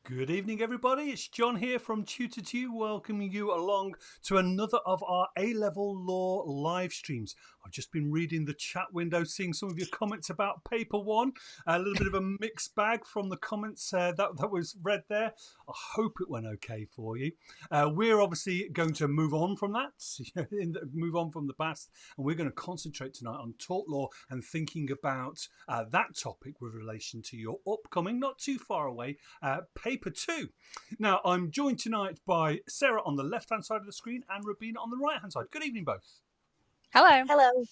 Good evening, everybody. It's John here from Tutor to You, welcoming you along to another of our A-Level Law live streams. I've just been reading the chat window, seeing some of your comments about Paper One. A little bit of a mixed bag from the comments that was read there. I hope it went okay for you. We're obviously going to move on from that, move on from the past, and we're going to concentrate tonight on tort law and thinking about that topic with relation to your upcoming, not too far away, Paper 2. Now, I'm joined tonight by Sarah on the left-hand side of the screen and Rubina on the right-hand side. Good evening, both. Hello. Hello.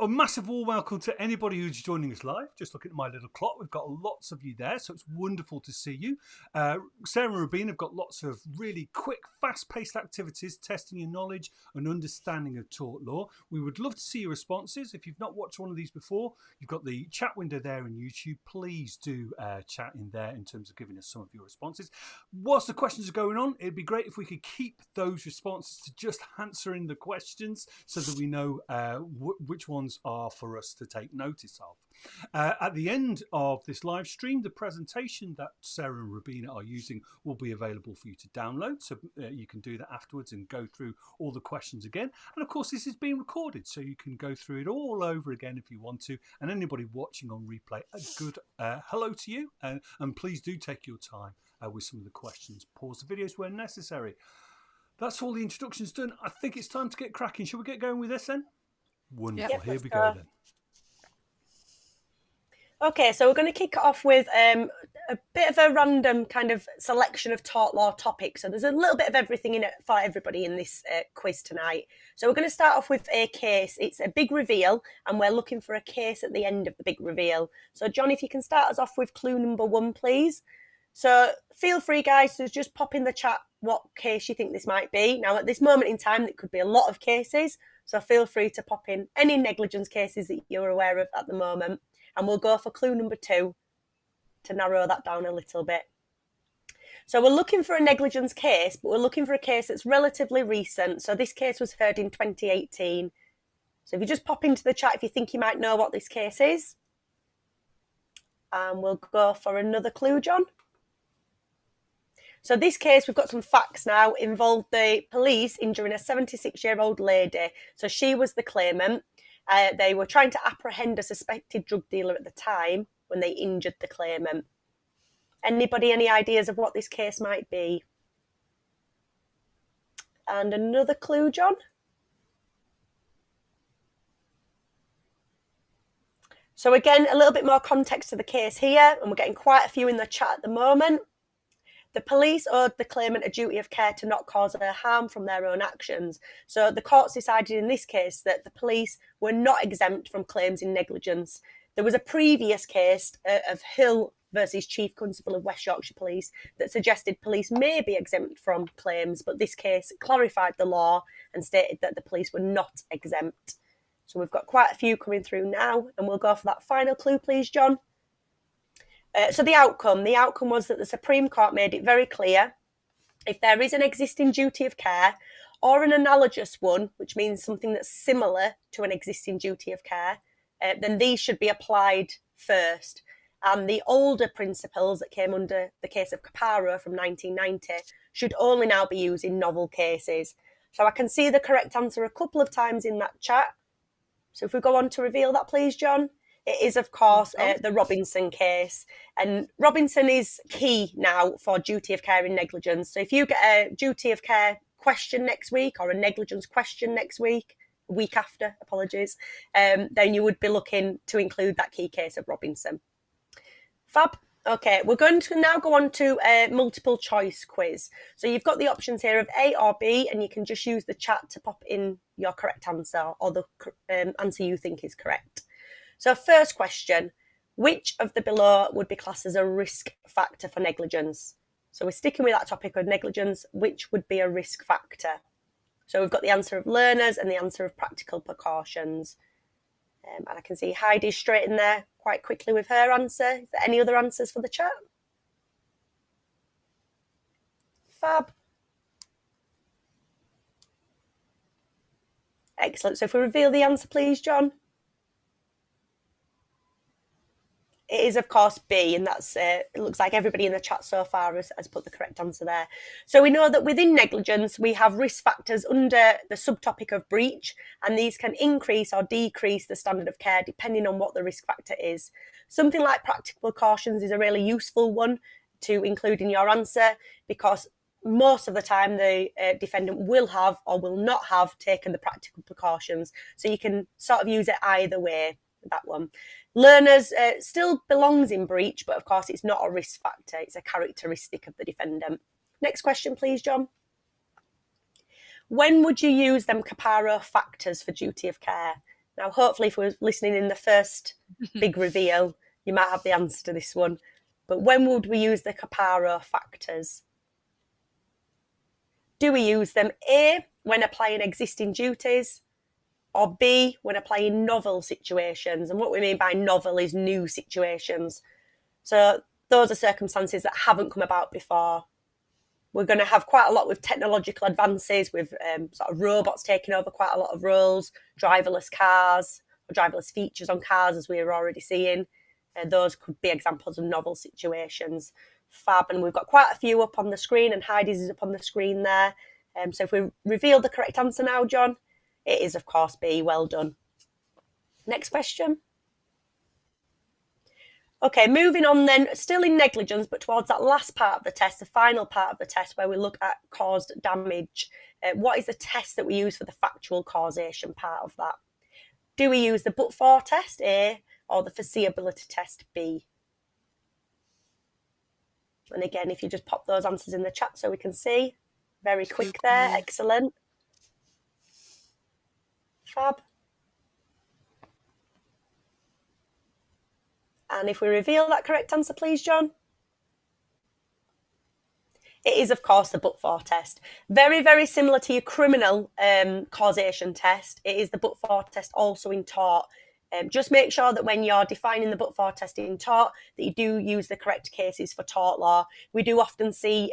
A massive warm welcome to anybody who's joining us live. Just looking at my little clock, we've got lots of you there, so it's wonderful to see you. Sarah and Rubina have got lots of really quick, fast-paced activities, testing your knowledge and understanding of tort law. We would love to see your responses. If you've not watched one of these before, you've got the chat window there in YouTube. Please do chat in there in terms of giving us some of your responses. Whilst the questions are going on, it'd be great if we could keep those responses to just answering the questions so that we know which ones are for us to take notice of. At the end of this live stream, the presentation that Sarah and Rubina are using will be available for you to download, so you can do that afterwards and go through all the questions again. And of course, this is being recorded, so you can go through it all over again if you want to. And anybody watching on replay, a good hello to you, and please do take your time with some of the questions. Pause the videos where necessary. That's all the introductions done. I think it's time to get cracking. Shall we get going with this then? Wonderful. Yep, Here we go then. Okay, so we're going to kick it off with a bit of a random kind of selection of tort law topics. So there's a little bit of everything in it for everybody in this quiz tonight. So we're going to start off with a case. It's a big reveal, and we're looking for a case at the end of the big reveal. So John, if you can start us off with clue number 1, please. So feel free, guys, to just pop in the chat what case you think this might be. Now, at this moment in time, it could be a lot of cases. So feel free to pop in any negligence cases that you're aware of at the moment. And we'll go for clue number 2 to narrow that down a little bit. So we're looking for a negligence case, but we're looking for a case that's relatively recent. So this case was heard in 2018. So if you just pop into the chat if you think you might know what this case is. And we'll go for another clue, John. So this case, we've got some facts now, involved the police injuring a 76-year-old lady. So she was the claimant. They were trying to apprehend a suspected drug dealer at the time when they injured the claimant. Anybody, any ideas of what this case might be? And another clue, John. So again, a little bit more context to the case here, and we're getting quite a few in the chat at the moment. The police owed the claimant a duty of care to not cause her harm from their own actions. So the courts decided in this case that the police were not exempt from claims in negligence. There was a previous case of Hill versus Chief Constable of West Yorkshire Police that suggested police may be exempt from claims, but this case clarified the law and stated that the police were not exempt. So we've got quite a few coming through now, and we'll go for that final clue, please, John. So the outcome was that the Supreme Court made it very clear if there is an existing duty of care or an analogous one, which means something that's similar to an existing duty of care, then these should be applied first. And the older principles that came under the case of Caparo from 1990 should only now be used in novel cases. So I can see the correct answer a couple of times in that chat. So if we go on to reveal that, please, John. It is, of course, the Robinson case. And Robinson is key now for duty of care in negligence. So if you get a duty of care question next week or a negligence question next week, a week after, apologies, then you would be looking to include that key case of Robinson. Fab. Okay, we're going to now go on to a multiple choice quiz. So you've got the options here of A or B, and you can just use the chat to pop in your correct answer or the answer you think is correct. So first question, which of the below would be classed as a risk factor for negligence? So we're sticking with that topic of negligence, which would be a risk factor? So we've got the answer of learners and the answer of practical precautions. And I can see Heidi's straight in there quite quickly with her answer. Is there any other answers for the chat? Fab. Excellent. So if we reveal the answer, please, John. It is, of course, B, and that's it looks like everybody in the chat so far has put the correct answer there. So we know that within negligence, we have risk factors under the subtopic of breach, and these can increase or decrease the standard of care depending on what the risk factor is. Something like practical precautions is a really useful one to include in your answer, because most of the time the defendant will have or will not have taken the practical precautions. So you can sort of use it either way, that one. Learners still belongs in breach, but of course it's not a risk factor. It's a characteristic of the defendant. Next question, please, John. When would you use them Caparo factors for duty of care? Now, hopefully, if we're listening in the first big reveal, you might have the answer to this one. But when would we use the Caparo factors? Do we use them A, when applying existing duties, or B, when applying novel situations? And what we mean by novel is new situations. So those are circumstances that haven't come about before. We're going to have quite a lot with technological advances, with sort of robots taking over quite a lot of roles, driverless cars, or driverless features on cars, as we are already seeing. Those could be examples of novel situations. Fab, and we've got quite a few up on the screen, and Heidi's is up on the screen there. So if we reveal the correct answer now, John, it is, of course, B. Well done. Next question. Okay, moving on then, still in negligence, but towards that last part of the test, the final part of the test, where we look at caused damage. What is the test that we use for the factual causation part of that? Do we use the but-for test, A, or the foreseeability test, B? And again, if you just pop those answers in the chat so we can see. Very quick there, excellent. Fab. And if we reveal that correct answer, please, John. It is, of course, the but-for test. Very, very similar to your criminal causation test. It is the but-for test also in tort. Just make sure that when you're defining the but-for test in tort, that you do use the correct cases for tort law. We do often see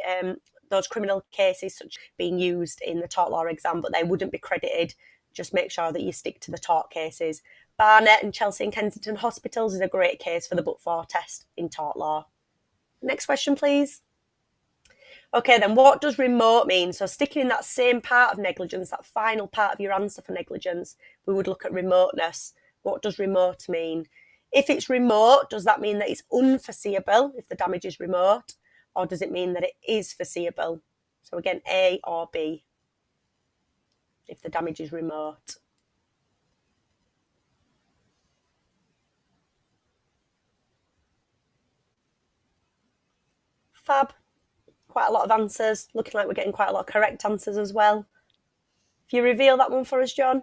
those criminal cases such being used in the tort law exam, but they wouldn't be credited. Just make sure that you stick to the tort cases. Barnet and Chelsea and Kensington hospitals is a great case for the but-for test in tort law. Next question, please. Okay, then what does remote mean? So sticking in that same part of negligence, that final part of your answer for negligence, we would look at remoteness. What does remote mean? If it's remote, does that mean that it's unforeseeable if the damage is remote? Or does it mean that it is foreseeable? So again, A or B, if the damage is remote. Fab. Quite a lot of answers. Looking like we're getting quite a lot of correct answers as well. If you reveal that one for us, John.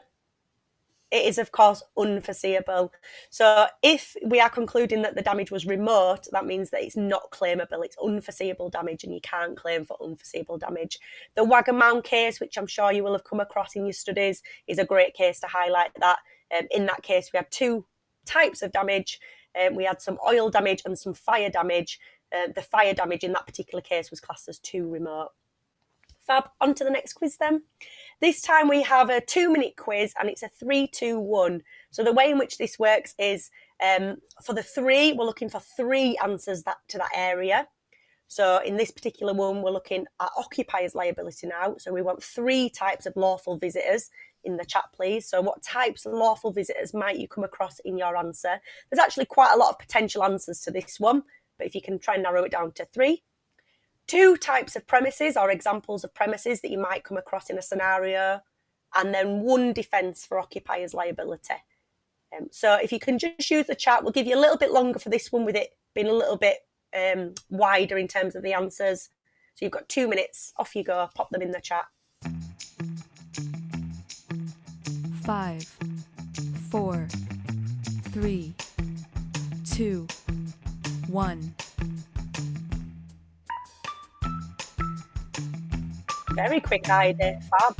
It is, of course, unforeseeable. So if we are concluding that the damage was remote, that means that it's not claimable. It's unforeseeable damage and you can't claim for unforeseeable damage. The Wagamam case, which I'm sure you will have come across in your studies, is a great case to highlight that. In that case, we had two types of damage. We had some oil damage and some fire damage. The fire damage in that particular case was classed as too remote. Fab. On to the next quiz then. This time we have a 2-minute quiz and it's a 3, 2, 1. So the way in which this works is for the 3, we're looking for 3 answers to that area. So in this particular one, we're looking at occupiers liability now. So we want 3 types of lawful visitors in the chat, please. So what types of lawful visitors might you come across in your answer? There's actually quite a lot of potential answers to this one, but if you can try and narrow it down to 3. 2 types of premises or examples of premises that you might come across in a scenario, and then 1 defence for occupiers liability. So if you can just use the chat, we'll give you a little bit longer for this one with it being a little bit wider in terms of the answers. So you've got 2 minutes, off you go, pop them in the chat. 5, 4, 3, 2, 1. Very quick idea, fab.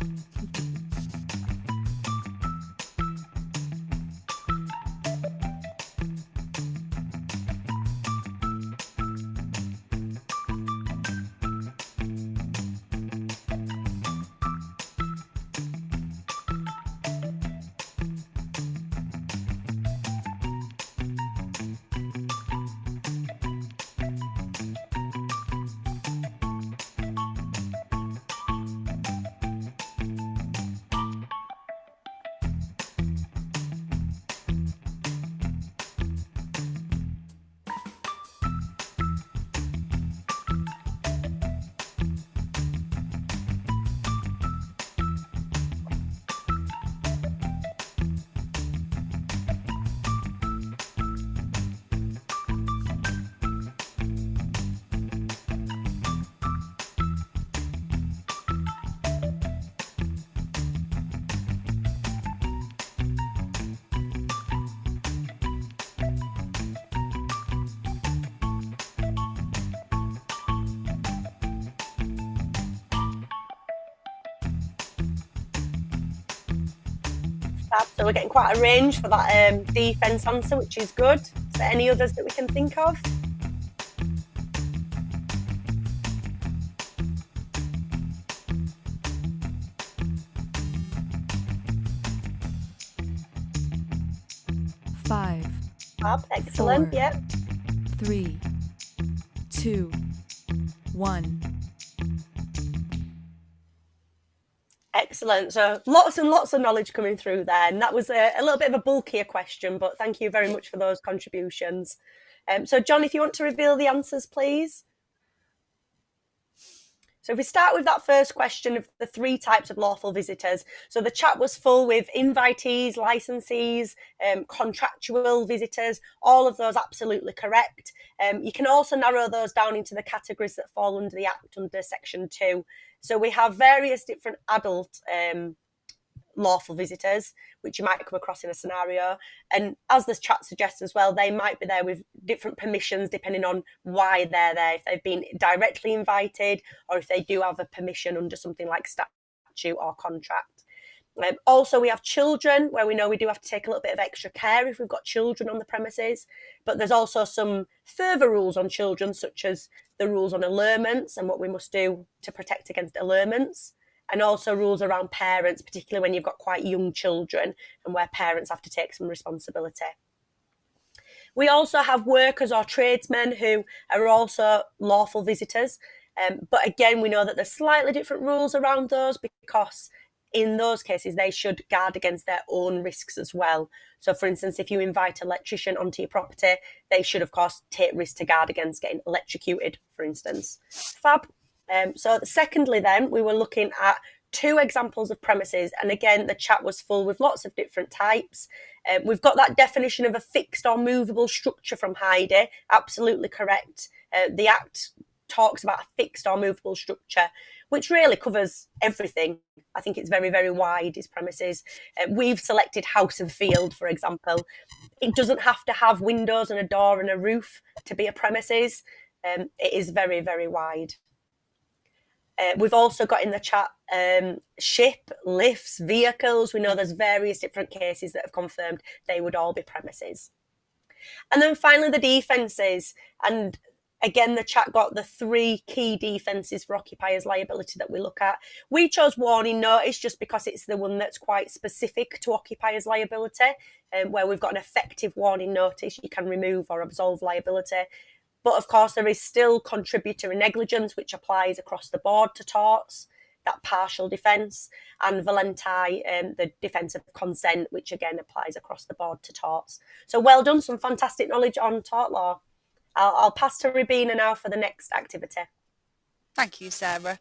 So we're getting quite a range for that defence answer, which is good. Is there any others that we can think of? Five, Fab, excellent, 4, yeah. 3, 2, 1. Excellent. So lots and lots of knowledge coming through there. And that was a little bit of a bulkier question, but thank you very much for those contributions. So John, if you want to reveal the answers, please. So if we start with that first question of the 3 types of lawful visitors. So the chat was full with invitees, licensees, contractual visitors, all of those absolutely correct. You can also narrow those down into the categories that fall under the Act under Section 2. So we have various different adult lawful visitors, which you might come across in a scenario. And as this chat suggests as well, they might be there with different permissions depending on why they're there, if they've been directly invited or if they do have a permission under something like statute or contract. Also, we have children, where we know we do have to take a little bit of extra care if we've got children on the premises. But there's also some further rules on children, such as the rules on allurements and what we must do to protect against allurements, and also rules around parents, particularly when you've got quite young children and where parents have to take some responsibility. We also have workers or tradesmen who are also lawful visitors. But again, we know that there's slightly different rules around those, because in those cases, they should guard against their own risks as well. So, for instance, if you invite an electrician onto your property, they should, of course, take risks to guard against getting electrocuted, for instance. Fab. So, secondly, then, we were looking at 2 examples of premises. And again, the chat was full with lots of different types. We've got that definition of a fixed or movable structure from Heidi. Absolutely correct. The Act talks about a fixed or movable structure, which really covers everything. I think it's very, very wide, is premises. We've selected house and field, for example. It doesn't have to have windows and a door and a roof to be a premises. It is very, very wide. We've also got in the chat ship, lifts, vehicles. We know there's various different cases that have confirmed they would all be premises. And then finally, the defences. And again, the chat got the 3 key defences for occupiers liability that we look at. We chose warning notice just because it's the one that's quite specific to occupiers liability, where we've got an effective warning notice. You can remove or absolve liability. But of course, there is still contributory negligence, which applies across the board to torts, that partial defence, and volenti, the defence of consent, which again applies across the board to torts. So well done, some fantastic knowledge on tort law. I'll pass to Rubina now for the next activity. Thank you, Sarah.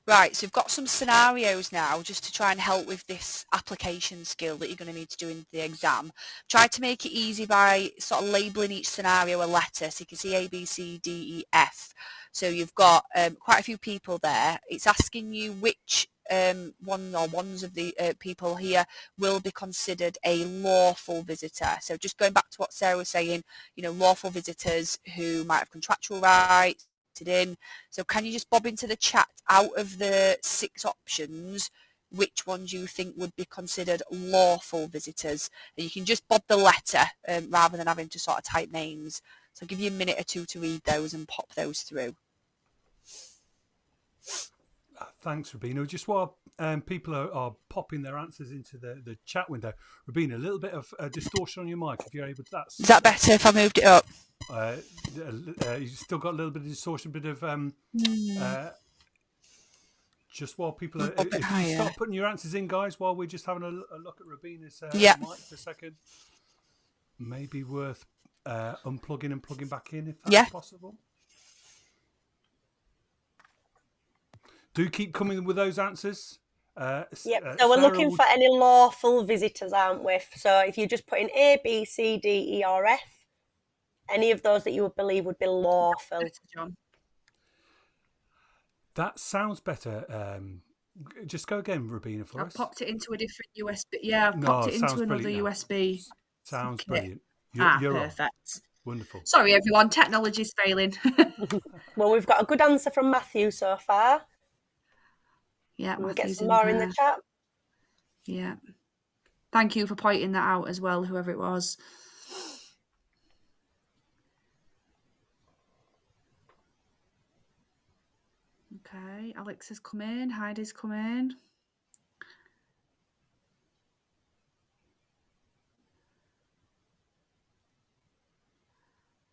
Right, so we've got some scenarios now just to try and help with this application skill that you're going to need to do in the exam. Try to make it easy by sort of labelling each scenario a letter, so you can see A, B, C, D, E, F. So you've got quite a few people there. It's asking you which one or ones of the people here will be considered a lawful visitor. So just going back to what Sarah was saying, you know, lawful visitors who might have contractual rights in. So can you just bob into the chat, out of the 6 options, which ones you think would be considered lawful visitors? And you can just bob the letter rather than having to sort of type names. So I'll give you a minute or 2 to read those and pop those through. Thanks, Rubina. Just while people are popping their answers into the chat window, Rubina, a little bit of distortion on your mic if you're able to. Is that better if I moved it up? You've still got a little bit of distortion, a bit of just while people are, if you start putting your answers in, guys, while we're just having a look at Rubina's mic for a second, maybe worth unplugging and plugging back in if that's possible. Do keep coming with those answers. So we're looking for any lawful visitors, aren't we? So if you just put in A, B, C, D, E, or F, any of those that you would believe would be lawful. That sounds better. Just go again, Rubina, for us. I've popped it into a different USB. Yeah, I've popped it into another USB. Sounds brilliant. You're perfect. On. Wonderful. Sorry, everyone. Technology's failing. Well, we've got a good answer from Matthew so far. Yeah, we'll get some more in the chat. Yeah. Thank you for pointing that out as well, whoever it was. Okay, Alex has come in, Heidi's come in.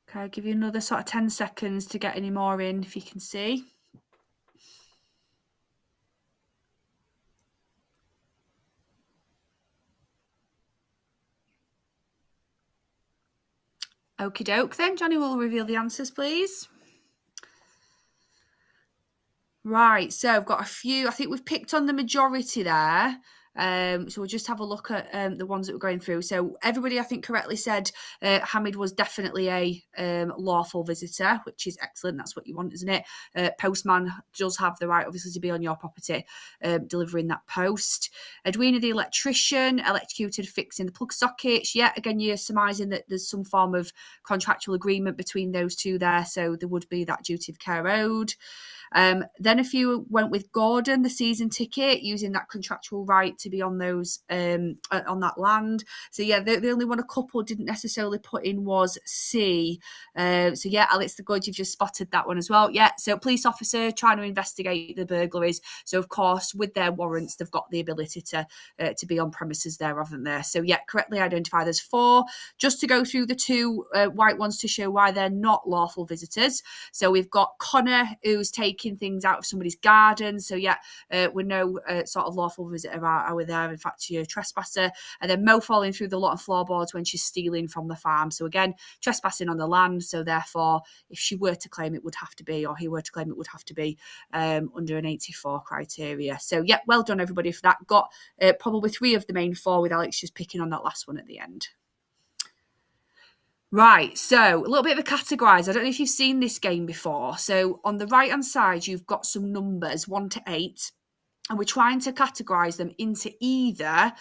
Okay, I'll give you another sort of 10 seconds to get any more in, if you can see. Okie doke then, Johnny will reveal the answers, please. Right, so I've got a few. I think we've picked on the majority there. So we'll just have a look at the ones that we're going through. So everybody, I think, correctly said Hamid was definitely a lawful visitor, which is excellent. That's what you want, isn't it? Postman does have the right, obviously, to be on your property delivering that post. Edwina, the electrician, electrocuted fixing the plug sockets. Yeah, again, you're surmising that there's some form of contractual agreement between those two there. So there would be that duty of care owed. Then a few went with Gordon, the season ticket, using that contractual right to be on those on that land. So yeah, the only one a couple didn't necessarily put in was C. So yeah, Alex the Good, you've just spotted that one as well. Yeah, so police officer trying to investigate the burglaries. So of course, with their warrants, they've got the ability to be on premises there, haven't they? So yeah, correctly identified. There's 4. Just to go through the 2 white ones to show why they're not lawful visitors. So we've got Connor, who's taking things out of somebody's garden. So yeah, we're no sort of lawful visitor are we there. In fact, you're a trespasser. And then Mo falling through the lot of floorboards when she's stealing from the farm. So again, trespassing on the land. So therefore, if she were to claim, it would have to be, or he were to claim, it would have to be under an 84 criteria. So yeah, well done everybody for that. Got probably 3 of the main 4, with Alex just picking on that last one at the end. Right, so a little bit of a categorise. I don't know if you've seen this game before. So on the right-hand side, you've got some numbers, 1 to 8, and we're trying to categorise them into either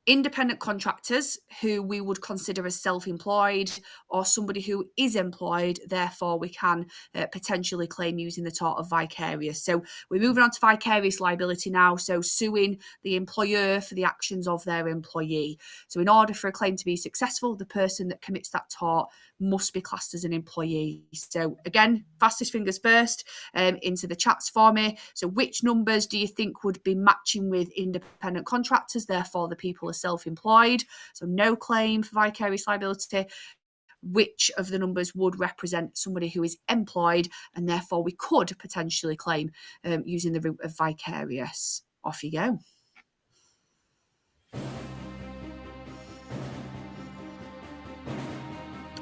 independent contractors who we would consider as self-employed, or somebody who is employed, therefore we can potentially claim using the tort of vicarious. So we're moving on to vicarious liability now, so suing the employer for the actions of their employee. So in order for a claim to be successful, the person that commits that tort must be classed as an employee. So again, fastest fingers first into the chats for me. So which numbers do you think would be matching with independent contractors, therefore the people are self-employed, so no claim for vicarious liability? Which of the numbers would represent somebody who is employed, and therefore we could potentially claim using the route of vicarious? Off you go.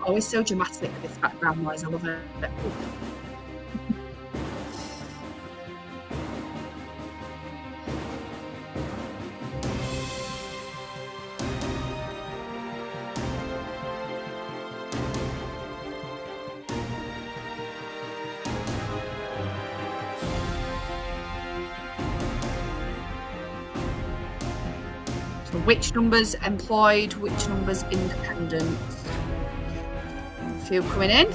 Always so dramatic, this background noise. I love it. So which numbers employed, which numbers independent? A few coming in.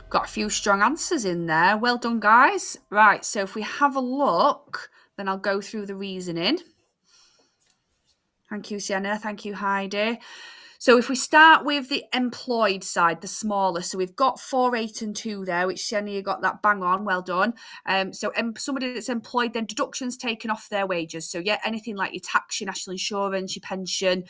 Got a few strong answers in there. Well done, guys. Right, so if we have a look, then I'll go through the reasoning. Thank you, Sienna. Thank you, Heidi. So if we start with the employed side, the smaller, so we've got 4, 8 and 2 there, which Sienna, you got that bang on, well done. So somebody that's employed, then deductions taken off their wages. So yeah, anything like your tax, your national insurance, your pension,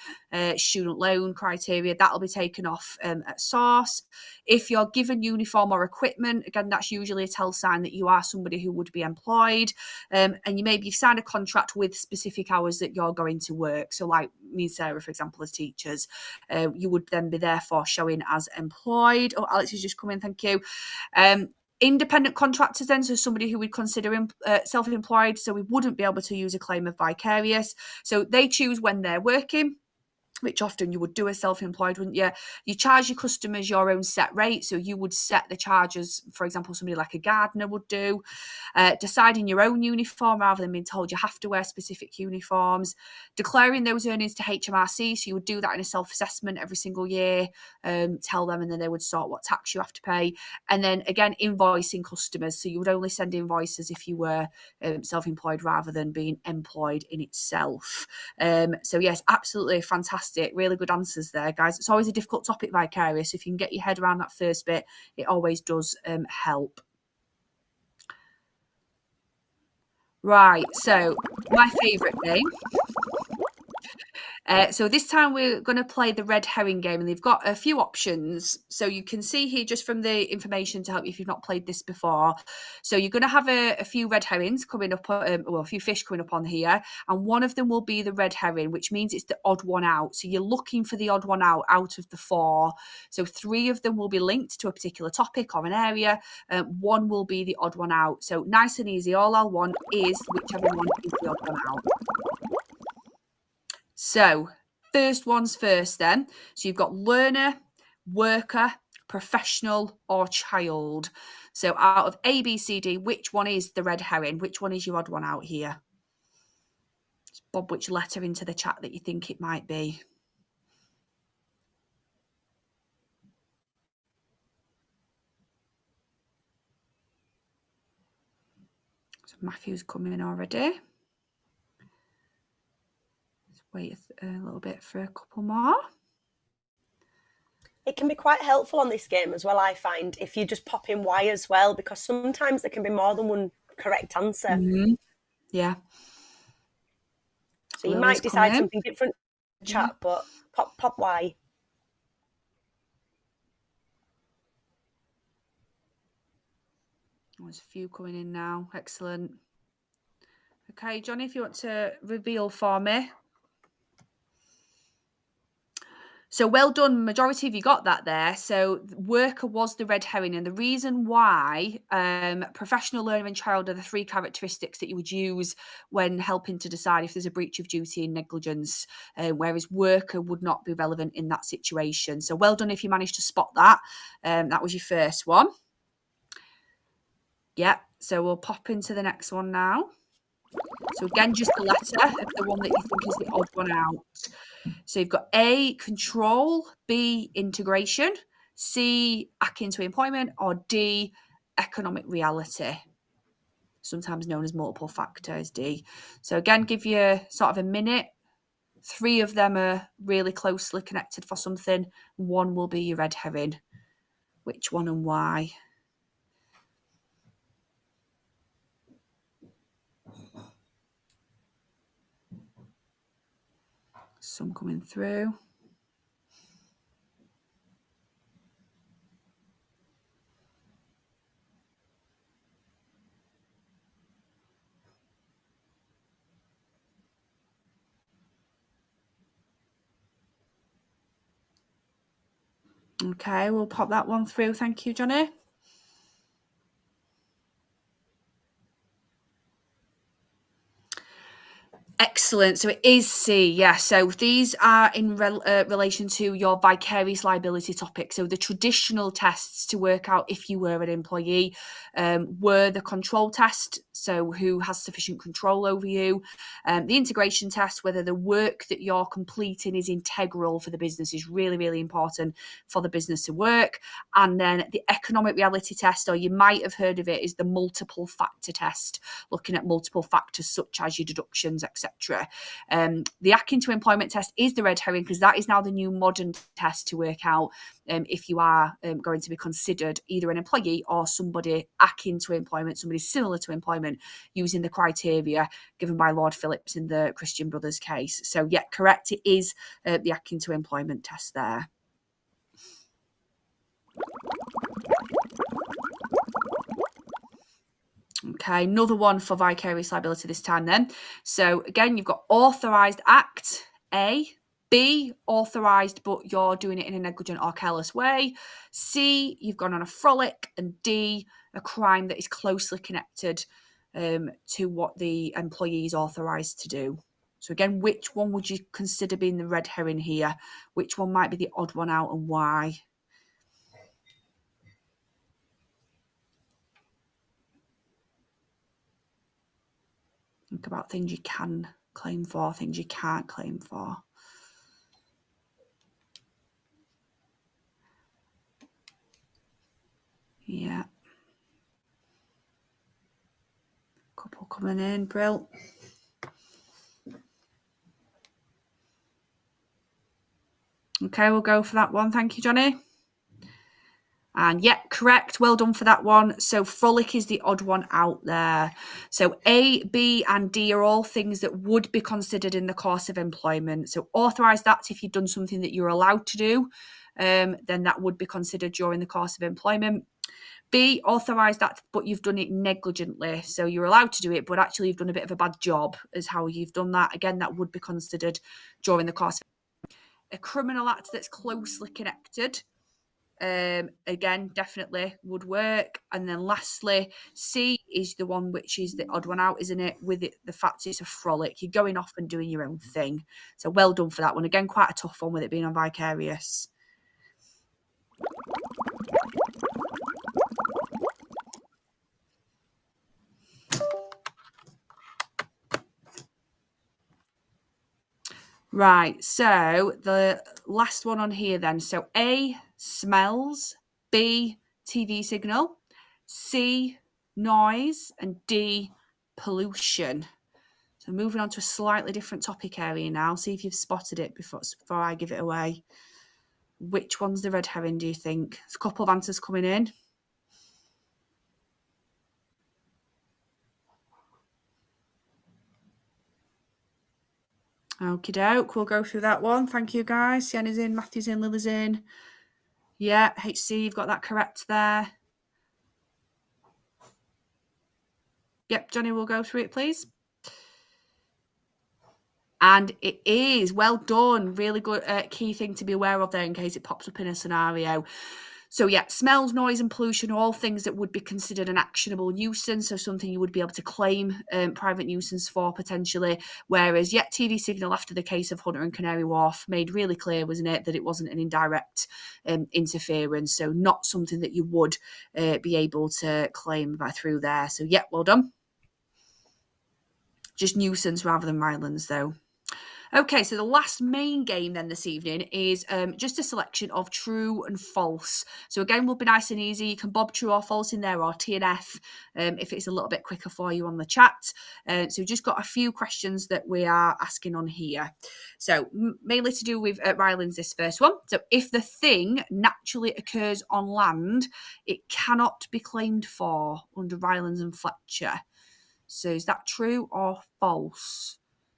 student loan criteria, that'll be taken off at source. If you're given uniform or equipment, again, that's usually a tell sign that you are somebody who would be employed. And you've signed a contract with specific hours that you're going to work. So like me and Sarah, for example, as teachers, you would then be therefore showing as employed. Oh, Alex has just come in, thank you. Independent contractors then, so somebody who we'd consider self-employed, so we wouldn't be able to use a claim of vicarious. So they choose when they're working, which often you would do as self-employed, wouldn't you? You charge your customers your own set rate. So you would set the charges, for example, somebody like a gardener would do. Deciding your own uniform rather than being told you have to wear specific uniforms. Declaring those earnings to HMRC. So you would do that in a self-assessment every single year. Tell them, and then they would sort what tax you have to pay. And then again, invoicing customers. So you would only send invoices if you were self-employed rather than being employed in itself. So yes, absolutely fantastic. Really good answers there, guys. It's always a difficult topic, vicarious. If you can get your head around that first bit, it always does help. Right, so my favourite game. So this time we're going to play the red herring game, and they've got a few options. So you can see here just from the information to help you if you've not played this before. So you're going to have a few red herrings coming up, a few fish coming up on here, and one of them will be the red herring, which means it's the odd one out. So you're looking for the odd one out of the 4. So 3 of them will be linked to a particular topic or an area. 1 will be the odd one out. So nice and easy. All I'll want is whichever one is the odd one out. So first one's first then. So you've got learner, worker, professional or child. So out of A, B, C, D, which one is the red herring? Which one is your odd one out here? Just bob which letter into the chat that you think it might be. So Matthew's coming in already. Let's wait a little bit for a couple more. It can be quite helpful on this game as well, I find, if you just pop in Y as well, because sometimes there can be more than one correct answer. Mm-hmm. Yeah. So you might decide something different in the chat, but pop Y. There's a few coming in now. Excellent. Okay, Johnny, if you want to reveal for me. So well done. Majority of you got that there. So worker was the red herring. And the reason why professional, learner and child are the three characteristics that you would use when helping to decide if there's a breach of duty and negligence, whereas worker would not be relevant in that situation. So well done if you managed to spot that. That was your first one. Yeah, so we'll pop into the next one now. So again, just the letter of the one that you think is the odd one out. So you've got A, control, B, integration, C, akin to employment, or D, economic reality, sometimes known as multiple factors, D. So again, give you sort of a minute. 3 of them are really closely connected for something. 1 will be your red herring. Which one and why? Some coming through. Okay, we'll pop that one through. Thank you, Johnny. Excellent. So it is C. Yeah. So these are in relation to your vicarious liability topic. So the traditional tests to work out if you were an employee were the control test. So who has sufficient control over you? The integration test, whether the work that you're completing is integral for the business, is really, really important for the business to work. And then the economic reality test, or you might have heard of it, is the multiple factor test, looking at multiple factors such as your deductions, etc. The akin to employment test is the red herring, because that is now the new modern test to work out if you are going to be considered either an employee or somebody akin to employment, somebody similar to employment, using the criteria given by Lord Phillips in the Christian Brothers case. So yeah, correct, it is the akin to employment test there. Okay, another one for vicarious liability this time then. So again, you've got authorised act, A. B, authorised but you're doing it in a negligent or careless way. C, you've gone on a frolic. And D, a crime that is closely connected to what the employee is authorised to do. So again, which one would you consider being the red herring here? Which one might be the odd one out and why? Think about things you can claim for, things you can't claim for. Yeah. Couple coming in, Brill. Okay, we'll go for that one. Thank you, Johnny. And yeah, correct. Well done for that one. So frolic is the odd one out there. So A, B and D are all things that would be considered in the course of employment. So authorised that if you've done something that you're allowed to do, then that would be considered during the course of employment. B, authorised that, but you've done it negligently. So you're allowed to do it, but actually you've done a bit of a bad job as how you've done that. Again, that would be considered during the course of a criminal act that's closely connected. Again, definitely would work. And then lastly, C is the one which is the odd one out, isn't it? With it, the fact it's a frolic. You're going off and doing your own thing. So well done for that one. Again, quite a tough one with it being on vicarious. Right, so the last one on here then. So A, smells, B, TV signal, C, noise, and D, pollution. So moving on to a slightly different topic area now. See if you've spotted it before I give it away. Which one's the red herring, do you think? There's a couple of answers coming in. Okie doke, we'll go through that one. Thank you, guys. Sienna's in, Matthew's in, Lily's in. Yeah, HC, you've got that correct there. Yep, Johnny, we'll go through it, please. And it is, well done. Really good key thing to be aware of there in case it pops up in a scenario. So yeah, smells, noise and pollution are all things that would be considered an actionable nuisance, so something you would be able to claim private nuisance for potentially. Whereas, TV signal after the case of Hunter and Canary Wharf made really clear, wasn't it, that it wasn't an indirect interference, so not something that you would be able to claim through there. So yeah, well done. Just nuisance rather than Rylands though. Okay, so the last main game then this evening is just a selection of true and false. So again, will be nice and easy. You can bob true or false in there or T and F if it's a little bit quicker for you on the chat. So we've just got a few questions that we are asking on here. So mainly to do with Rylands, this first one. So if the thing naturally occurs on land, it cannot be claimed for under Rylands and Fletcher. So is that true or false?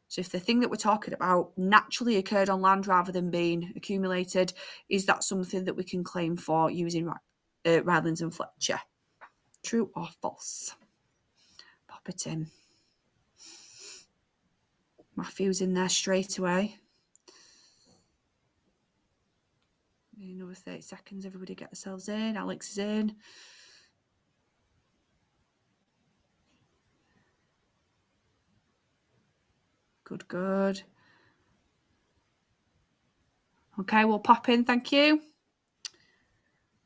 So if the thing that we're talking about naturally occurred on land rather than being accumulated, is that something that we can claim for using Rylands and Fletcher? True or false? Pop it in. Matthew's in there straight away. Another 30 seconds, everybody get themselves in. Alex is in. Good. Okay, we'll pop in, thank you.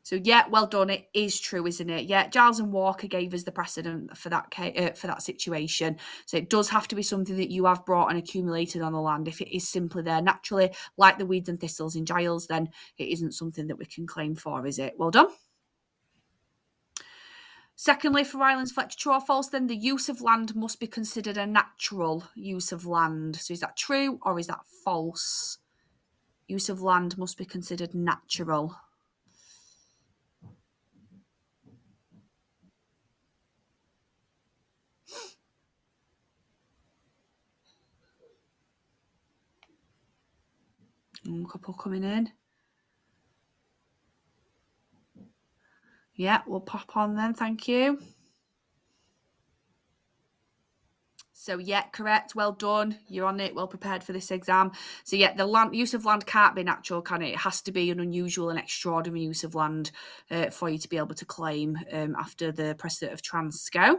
So yeah, well done. It is true, isn't it? Yeah, Giles and Walker gave us the precedent for that situation. So it does have to be something that you have brought and accumulated on the land. If it is simply there naturally, like the weeds and thistles in Giles, then it isn't something that we can claim for, is it? Well done. Secondly, for Rylands, Fletcher, true or false, then the use of land must be considered a natural use of land. So is that true or is that false? Use of land must be considered natural. A couple coming in. Yeah, we'll pop on then. Thank you. So yeah, correct. Well done. You're on it. Well prepared for this exam. So yeah, the use of land can't be natural, can it? It has to be an unusual and extraordinary use of land for you to be able to claim after the precedent of Transco.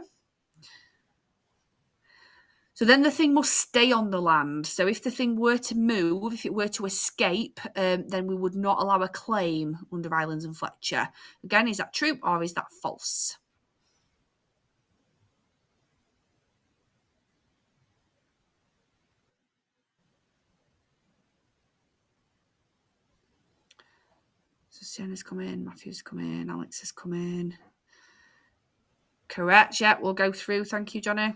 So then the thing must stay on the land. So if the thing were to move, if it were to escape, then we would not allow a claim under Rylands and Fletcher. Again, is that true or is that false? So Sienna's come in, Matthew's come in, Alex has come in. Correct, yeah, we'll go through. Thank you, Johnny.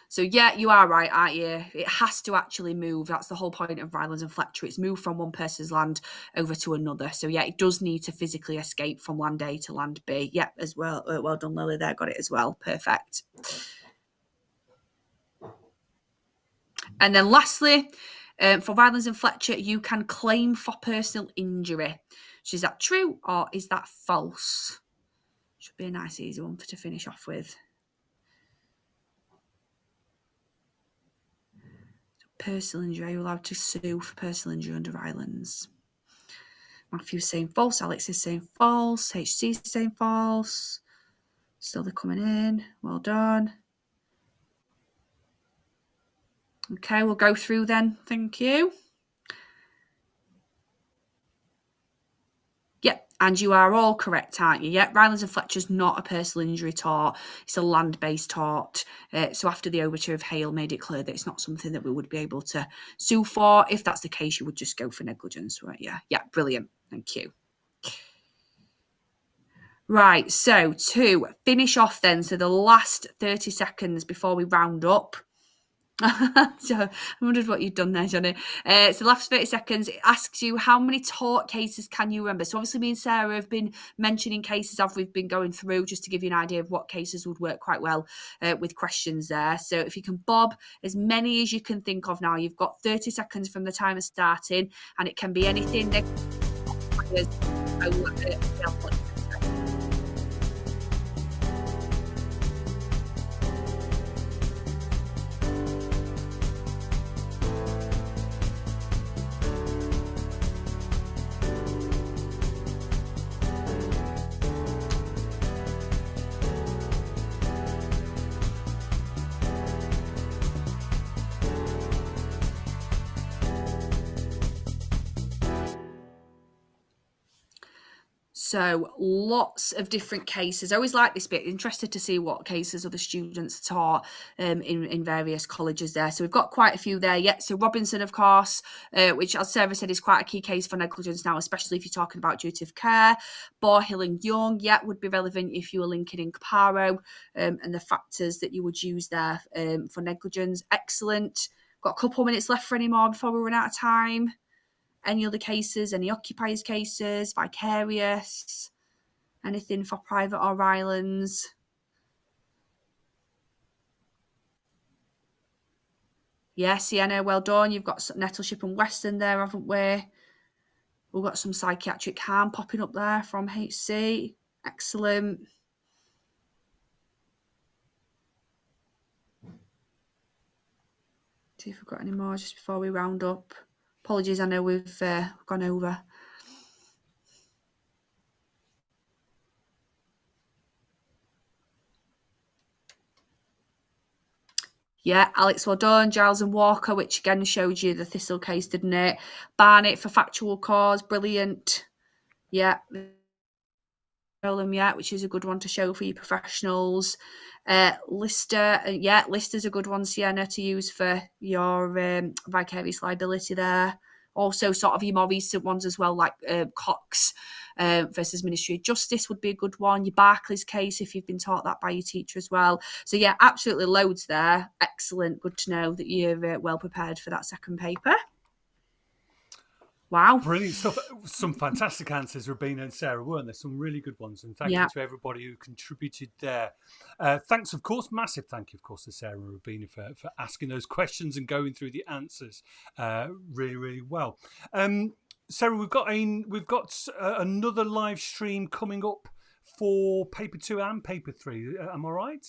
So yeah, you are right, aren't you? It has to actually move. That's the whole point of Rylands and Fletcher. It's moved from one person's land over to another. So yeah, it does need to physically escape from land A to land B. Yeah, as well. Well done, Lily. There, got it as well. Perfect. And then lastly, for Rylands and Fletcher, you can claim for personal injury. So is that true or is that false? Should be a nice easy one to finish off with. Personal injury, are you allowed to sue for personal injury under Rylands? Matthew's saying false, Alex is saying false, HC is saying false. Still they're coming in. Well done. Okay, we'll go through then. Thank you. Yep, And you are all correct, aren't you? Yeah, Rylands and Fletcher's not a personal injury tort. It's a land-based tort. So after the overture of Hale made it clear that it's not something that we would be able to sue for. If that's the case, you would just go for negligence, right? Yeah, brilliant. Thank you. Right, so to finish off then, so the last 30 seconds before we round up. So I wondered what you'd done there, Johnny. So the last 30 seconds, it asks you how many tort cases can you remember? So obviously me and Sarah have been mentioning cases as we've been going through, just to give you an idea of what cases would work quite well with questions there. So if you can bob as many as you can think of now, you've got 30 seconds from the timer starting, and it can be anything. So lots of different cases. I always like this bit. Interested to see what cases other students taught in various colleges there. So we've got quite a few there yet. So Robinson, of course, which as Sarah said is quite a key case for negligence now, especially if you're talking about duty of care. Borhill and Young, would be relevant if you were linking in Caparo and the factors that you would use there for negligence. Excellent. Got a couple of minutes left for any more before we run out of time. Any other cases, any occupiers cases, Vicarious, anything for private or Rylands? Yeah, Sienna, well done. You've got Nettleship and Western there, haven't we? We've got some psychiatric harm popping up there from HC. Excellent. See if we've got any more just before we round up. Apologies, I know we've gone over. Yeah, Alex, well done. Giles and Walker, which again showed you the Thistle case, didn't it? Barnett for factual cause, brilliant. Yeah. Which is a good one to show for your professionals. Lister, Lister's a good one, Sienna, to use for your vicarious liability there. Also, sort of your more recent ones as well, like Cox versus Ministry of Justice would be a good one. Your Barclays case, if you've been taught that by your teacher as well. So yeah, absolutely loads there. Excellent. Good to know that you're well prepared for that second paper. Wow. Brilliant stuff. Some fantastic answers, Rabina and Sarah, weren't there? Some really good ones. And thank you to everybody who contributed there. Thanks, of course, massive thank you, of course, to Sarah and Rabina for asking those questions and going through the answers really, really well. Sarah, we've got another live stream coming up for Paper 2 and Paper 3. Am I right?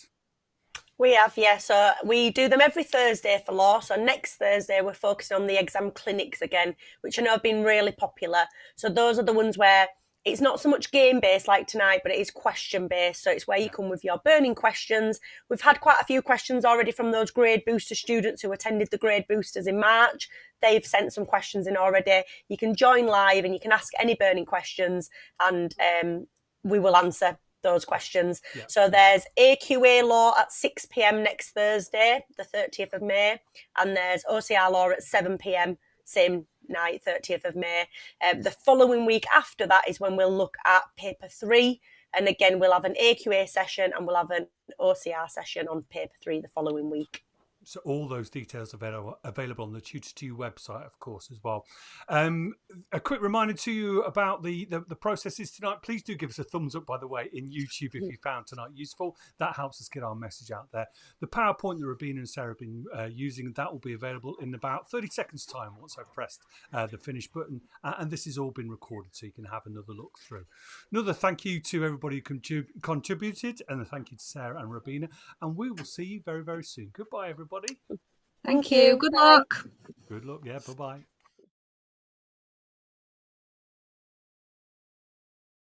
We have, yeah. So we do them every Thursday for law. So next Thursday, we're focusing on the exam clinics again, which I know have been really popular. So those are the ones where it's not so much game-based like tonight, but it is question-based. So it's where you come with your burning questions. We've had quite a few questions already from those grade booster students who attended the grade boosters in March. They've sent some questions in already. You can join live and you can ask any burning questions and we will answer those questions. Yeah. So there's AQA law at 6 p.m. next Thursday, the 30th of May, and there's OCR law at 7 p.m. same night, 30th of May. The following week after that is when we'll look at paper 3, and again we'll have an AQA session and we'll have an OCR session on paper 3 the following week. So all those details are available on the Tutor2 website, of course, as well. A quick reminder to you about the processes tonight. Please do give us a thumbs up, by the way, in YouTube if you found tonight useful. That helps us get our message out there. The PowerPoint that Rabina and Sarah have been using, that will be available in about 30 seconds' time once I've pressed the finish button. And this has all been recorded, so you can have another look through. Another thank you to everybody who contributed, and a thank you to Sarah and Rabina. And we will see you very, very soon. Goodbye, everybody. Thank you. Good luck. Good luck. Yeah, bye-bye.